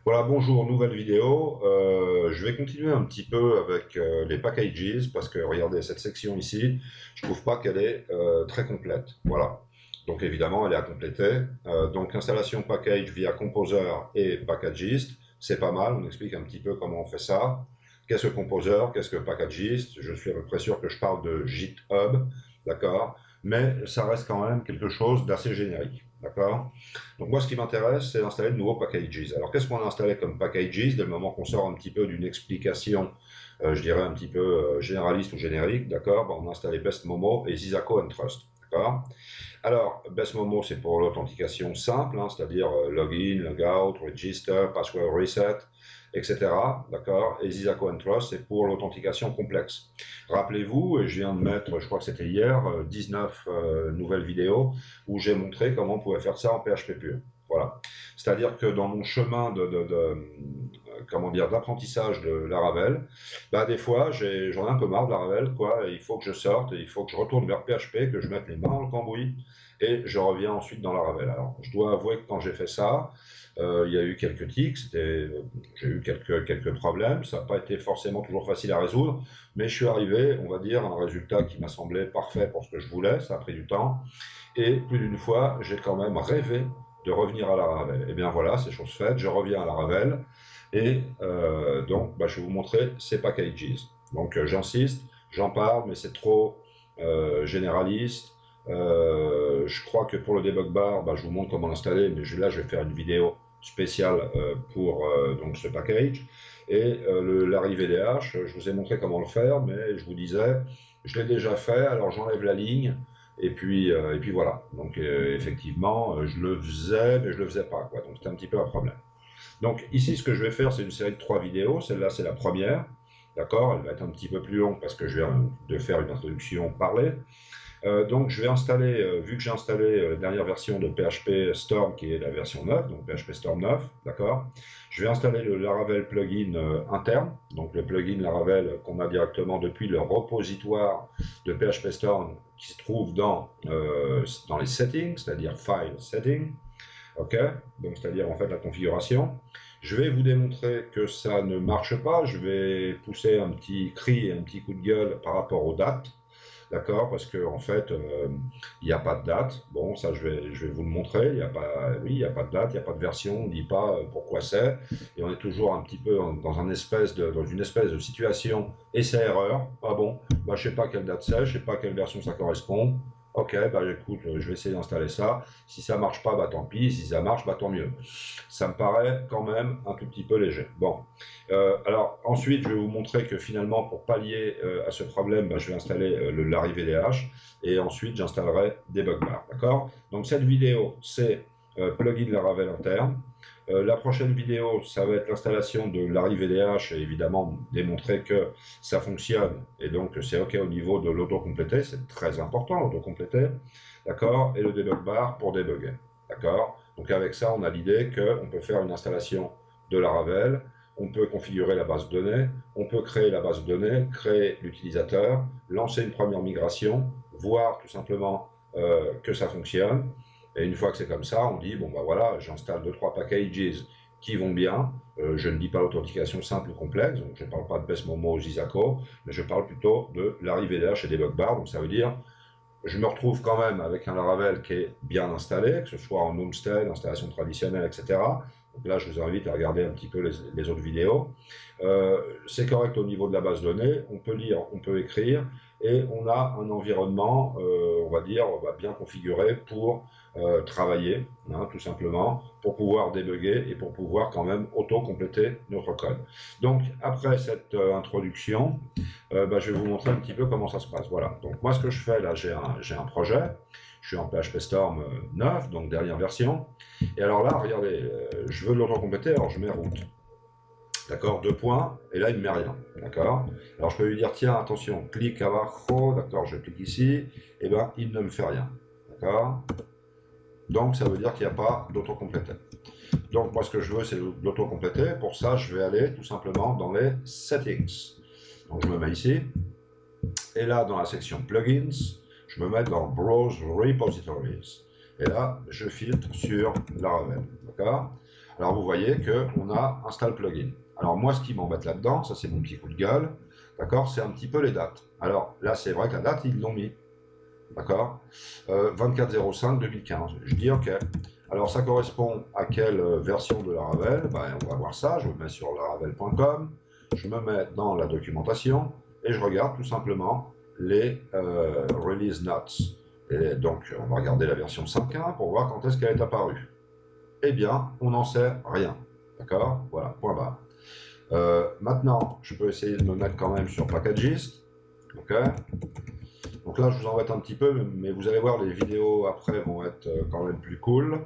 Voilà, bonjour, nouvelle vidéo. Je vais continuer un petit peu avec les packages parce que regardez cette section ici, je trouve pas qu'elle est très complète. Voilà. Donc évidemment, elle est à compléter. Donc installation package via Composer et Packagist, c'est pas mal. On explique un petit peu comment on fait ça. Qu'est-ce que Composer, qu'est-ce que Packagist? Je suis à peu près sûr que je parle de GitHub, d'accord? Mais ça reste quand même quelque chose d'assez générique, d'accord? Donc moi, ce qui m'intéresse, c'est d'installer de nouveaux packages. Alors, qu'est-ce qu'on a installé comme packages dès le moment qu'on sort un petit peu d'une explication, je dirais un petit peu généraliste ou générique, d'accord? On a installé Best Momo et Zizaco and Trust, d'accord? Alors, Best Momo, c'est pour l'authentication simple, hein, c'est-à-dire login, logout, register, password reset, etc. D'accord? Et Zizaco and Trust, c'est pour l'authentication complexe. Rappelez-vous, et je viens de mettre, je crois que c'était hier, 19 nouvelles vidéos où j'ai montré comment on pouvait faire ça en PHP pur. Voilà. C'est-à-dire que dans mon chemin comment dire, d'apprentissage de Laravel, bah des fois j'en ai un peu marre de Laravel, quoi. Il faut que je sorte, il faut que je retourne vers PHP, que je mette les mains dans le cambouis, et je reviens ensuite dans Laravel. Alors, je dois avouer que quand j'ai fait ça, il y a eu quelques tics, j'ai eu quelques problèmes, ça n'a pas été forcément toujours facile à résoudre, mais je suis arrivé, on va dire, à un résultat qui m'a semblé parfait pour ce que je voulais, ça a pris du temps, et plus d'une fois, j'ai quand même rêvé de revenir à Laravel. Et bien voilà, c'est chose faite, je reviens à Laravel, et donc bah, je vais vous montrer ces packages. Donc j'insiste, j'en parle, mais c'est trop généraliste. Je crois que pour le debug bar, bah, je vous montre comment l'installer, mais là je vais faire une vidéo spéciale pour donc ce package. Et l'Arri VDH, je vous ai montré comment le faire, mais je vous disais, je l'ai déjà fait, alors j'enlève la ligne, et puis voilà. Donc effectivement, je le faisais, mais je le faisais pas, quoi. Donc c'était un petit peu un problème. Donc ici, ce que je vais faire, c'est une série de 3 vidéos. Celle-là, c'est la première. D'accord? Elle va être un petit peu plus longue parce que je viens de faire une introduction parlée. Donc je vais installer, vu que j'ai installé la dernière version de PHP Storm, qui est la version 9, donc PHP Storm 9, d'accord? Je vais installer le Laravel plugin interne, donc le plugin Laravel qu'on a directement depuis le repositoire de PHP Storm qui se trouve dans les settings, c'est-à-dire File Settings. Ok, donc c'est-à-dire en fait la configuration. Je vais vous démontrer que ça ne marche pas. Je vais pousser un petit cri et un petit coup de gueule par rapport aux dates. D'accord, parce que en fait, il n'y a pas de date. Bon, ça, je vais vous le montrer. Il y a pas, oui, il n'y a pas de date, il n'y a pas de version. On ne dit pas pourquoi c'est. Et on est toujours un petit peu dans une espèce de situation essai-erreur. Ah bon, bah, je ne sais pas quelle date c'est, je ne sais pas quelle version ça correspond. Ok, bah écoute, je vais essayer d'installer ça. Si ça marche pas, bah tant pis. Si ça marche, bah tant mieux. Ça me paraît quand même un tout petit peu léger. Bon, alors ensuite, je vais vous montrer que finalement, pour pallier à ce problème, bah, je vais installer l'arrivée VDH et ensuite j'installerai Debug Bar. D'accord? Donc cette vidéo, c'est plugin Laravel interne. La prochaine vidéo, ça va être l'installation de l'arrivée VDH et évidemment démontrer que ça fonctionne et donc c'est OK au niveau de l'auto-complété. C'est très important l'auto-complété. D'accord? Et le Debug Bar pour débugger. D'accord? Donc avec ça, on a l'idée qu'on peut faire une installation de Laravel, on peut configurer la base de données, on peut créer la base de données, créer l'utilisateur, lancer une première migration, voir tout simplement que ça fonctionne. Et une fois que c'est comme ça, on dit, bon bah voilà, j'installe 2-3 packages qui vont bien. Je ne dis pas l'authentication simple ou complexe, donc je ne parle pas de Best Momo ou Zizaco, mais je parle plutôt de l'arrivée VDH et Debug Bar. Donc ça veut dire je me retrouve quand même avec un Laravel qui est bien installé, que ce soit en homestead, installation traditionnelle, etc. Donc là, je vous invite à regarder un petit peu les autres vidéos. C'est correct au niveau de la base de données, on peut lire, on peut écrire, et on a un environnement, on va dire, bien configuré pour travailler, hein, tout simplement, pour pouvoir débugger et pour pouvoir quand même auto-compléter notre code. Donc, après cette introduction, je vais vous montrer un petit peu comment ça se passe. Voilà. Donc moi, ce que je fais là, j'ai un projet. Je suis en PHP Storm 9, donc dernière version. Et alors là, regardez, je veux l'auto-compléter, alors je mets route. D'accord, 2 points, et là il ne met rien. D'accord. Alors je peux lui dire, tiens, attention, clique abajo, d'accord, je clique ici, et bien il ne me fait rien. D'accord. Donc ça veut dire qu'il n'y a pas d'auto-compléter. Donc moi ce que je veux c'est l'auto-compléter. Pour ça je vais aller tout simplement dans les settings. Donc je me mets ici. Et là, dans la section Plugins, je me mets dans Browse Repositories. Et là, je filtre sur Laravel. D'accord? Alors vous voyez qu'on a install plugin. Alors moi, ce qui m'embête là-dedans, ça c'est mon petit coup de gueule, d'accord, c'est un petit peu les dates. Alors là, c'est vrai que la date, ils l'ont mis, d'accord, 24/05/2015. Je dis OK. Alors ça correspond à quelle version de Laravel? Ben, on va voir ça, je me mets sur laravel.com, je me mets dans la documentation et je regarde tout simplement les release notes. Et donc on va regarder la version 5.1 pour voir quand est-ce qu'elle est apparue. Eh bien, on n'en sait rien. D'accord? Voilà, point barre. Maintenant, je peux essayer de me mettre quand même sur Packagist. Ok? Donc là, je vous embête un petit peu, mais vous allez voir, les vidéos après vont être quand même plus cool.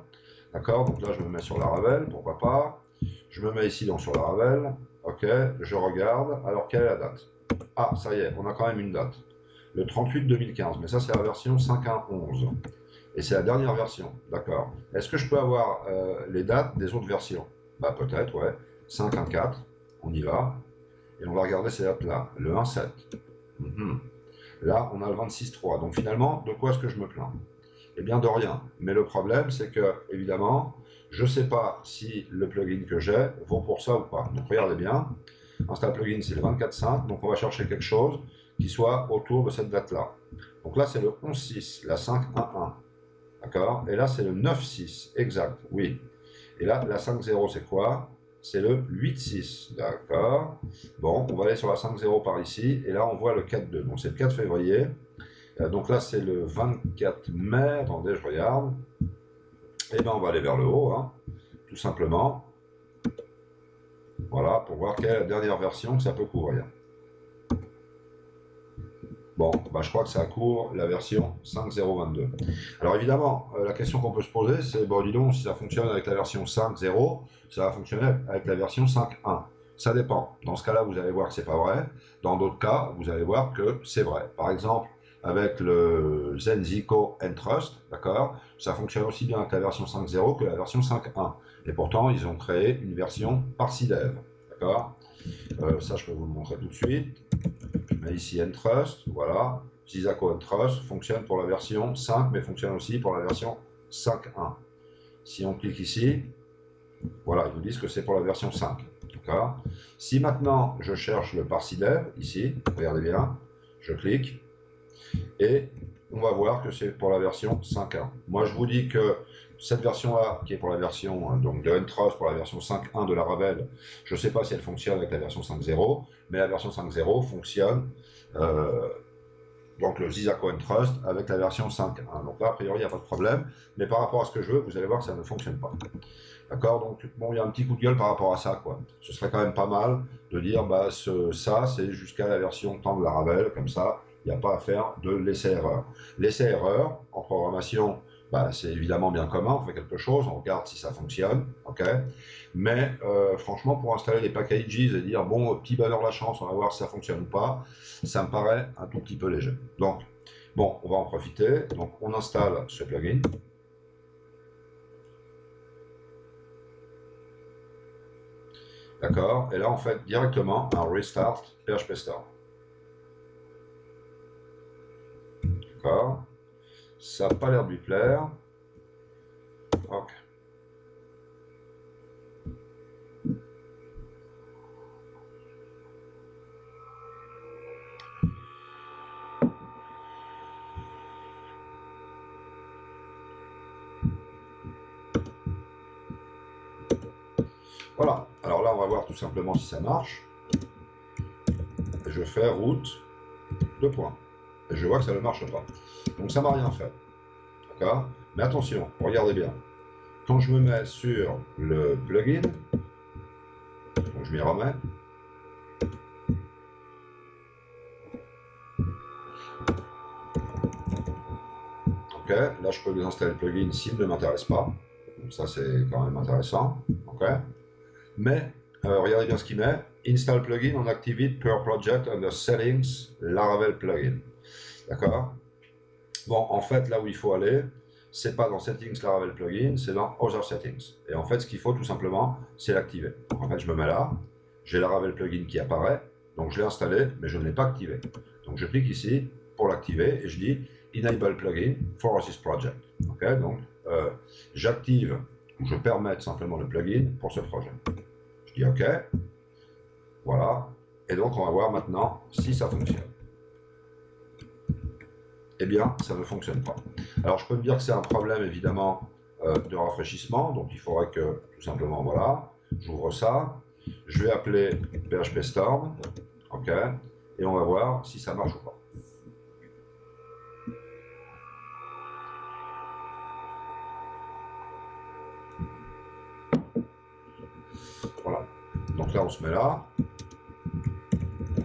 D'accord? Donc là, je me mets sur Laravel, pourquoi pas. Je me mets ici donc sur Laravel. Ok, je regarde. Alors, quelle est la date? Ah, ça y est, on a quand même une date. Le 38/2015, mais ça, c'est la version 5.1.11. Et c'est la dernière version, d'accord. Est-ce que je peux avoir les dates des autres versions? Bah peut-être, ouais. 5.1.4, on y va. Et on va regarder ces dates-là. Le 1.7. Là, on a le 26.3. Donc finalement, de quoi est-ce que je me plains? Eh bien de rien. Mais le problème, c'est que, évidemment, je ne sais pas si le plugin que j'ai vaut pour ça ou pas. Donc regardez bien. Install plugin, c'est le 24.5. Donc on va chercher quelque chose qui soit autour de cette date-là. Donc là, c'est le 11.6, la 5.1.1. D'accord? Et là, c'est le 9.6, exact, oui. Et là, la 5.0, c'est quoi? C'est le 8.6, d'accord? Bon, on va aller sur la 5.0 par ici, et là, on voit le 4.2. Donc, c'est le 4 février. Donc là, c'est le 24 mai. Attendez, je regarde. Et bien, on va aller vers le haut, hein, tout simplement. Voilà, pour voir quelle est la dernière version que ça peut couvrir. Bon, bah, je crois que ça court la version 5.0.22. Alors évidemment, la question qu'on peut se poser, c'est, bon, dis donc, si ça fonctionne avec la version 5.0, ça va fonctionner avec la version 5.1. Ça dépend. Dans ce cas-là, vous allez voir que c'est pas vrai. Dans d'autres cas, vous allez voir que c'est vrai. Par exemple, avec le Zenzico Entrust, d'accord, ça fonctionne aussi bien avec la version 5.0 que la version 5.1. Et pourtant, ils ont créé une version Parsidev, d'accord. Ça, je peux vous le montrer tout de suite. Je mets ici Entrust, voilà. Zenzico Entrust fonctionne pour la version 5, mais fonctionne aussi pour la version 5.1. Si on clique ici, voilà, ils nous disent que c'est pour la version 5. Si maintenant je cherche le Parsidev, ici, regardez bien, je clique, et on va voir que c'est pour la version 5.1. Moi, je vous dis que cette version-là, qui est pour la version donc de Entrust, pour la version 5.1 de Laravel, je ne sais pas si elle fonctionne avec la version 5.0, mais la version 5.0 fonctionne, donc le Zenzico Entrust, avec la version 5.1. Donc là, a priori, il n'y a pas de problème, mais par rapport à ce que je veux, vous allez voir que ça ne fonctionne pas. D'accord? Donc, bon, il y a un petit coup de gueule par rapport à ça, quoi. Ce serait quand même pas mal de dire, bah, ça, c'est jusqu'à la version temps de Laravel, comme ça, il n'y a pas à faire de l'essai-erreur. L'essai-erreur, en programmation, bah, c'est évidemment bien commun, on fait quelque chose, on regarde si ça fonctionne, ok? Mais franchement, pour installer les packages et dire, bon, petit bonheur la chance, on va voir si ça fonctionne ou pas, ça me paraît un tout petit peu léger. Donc, bon, on va en profiter. Donc, on installe ce plugin. D'accord? Et là, on fait directement un restart PHP Store. D'accord? Ça n'a pas l'air de lui plaire. Ok. Voilà. Alors là, on va voir tout simplement si ça marche. Je fais route, 2 points. Et je vois que ça ne marche pas. Donc ça m'a rien fait. D'accord? Mais attention, regardez bien. Quand je me mets sur le plugin, donc je m'y remets. Ok, là je peux désinstaller le plugin s'il ne m'intéresse pas. Donc ça c'est quand même intéressant. Ok. Mais regardez bien ce qu'il met. Install plugin on activate per project under settings Laravel plugin. D'accord? Bon, en fait, là où il faut aller, c'est pas dans Settings Laravel Plugin, c'est dans Other Settings. Et en fait, ce qu'il faut tout simplement, c'est l'activer. En fait, je me mets là, j'ai Laravel Plugin qui apparaît, donc je l'ai installé, mais je ne l'ai pas activé. Donc je clique ici pour l'activer et je dis Enable Plugin for this project. Okay, donc j'active où je permette simplement le plugin pour ce projet. Je dis OK, voilà, et donc on va voir maintenant si ça fonctionne. Eh bien, ça ne fonctionne pas. Alors je peux me dire que c'est un problème évidemment de rafraîchissement, donc il faudrait que tout simplement, voilà, j'ouvre ça, je vais appeler PHP Storm, OK, et on va voir si ça marche ou pas. Voilà, donc là on se met là,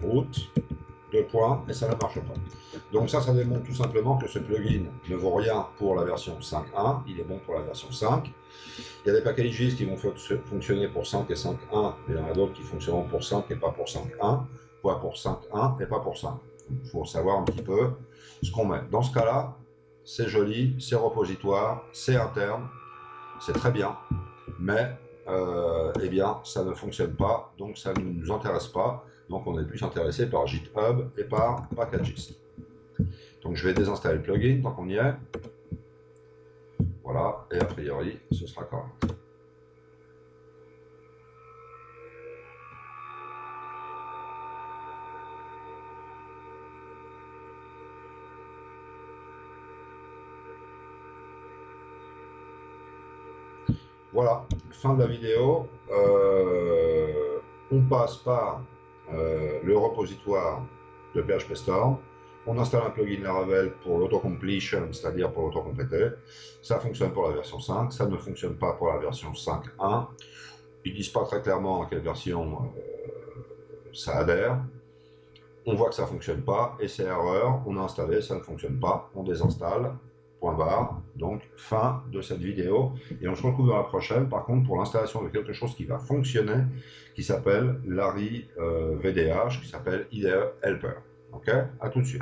route, 2 points, et ça ne marche pas. Donc ça démontre tout simplement que ce plugin ne vaut rien pour la version 5.1, il est bon pour la version 5. Il y a des packages qui vont fonctionner pour 5 et 5.1, mais il y en a d'autres qui fonctionneront pour 5 et pas pour 5.1, pas pour 5.1 et pas pour 5. Il faut savoir un petit peu ce qu'on met. Dans ce cas-là, c'est joli, c'est repositoire, c'est interne, c'est très bien, mais eh bien, ça ne fonctionne pas, donc ça ne nous intéresse pas. Donc on est plus intéressé par GitHub et par Packagist. Donc je vais désinstaller le plugin tant qu'on y est. Voilà, et a priori, ce sera correct. Voilà, fin de la vidéo. On passe par le repositoire de PHP Storm. On installe un plugin Laravel pour l'autocompletion, c'est-à-dire pour l'autocompléter. Ça fonctionne pour la version 5, ça ne fonctionne pas pour la version 5.1. Ils ne disent pas très clairement à quelle version ça adhère. On voit que ça ne fonctionne pas, et c'est erreur, on a installé, ça ne fonctionne pas, on désinstalle, point barre. Donc fin de cette vidéo, et on se retrouve dans la prochaine, par contre pour l'installation de quelque chose qui va fonctionner, qui s'appelle Lari VDH, qui s'appelle IDE Helper. Ok, à tout de suite.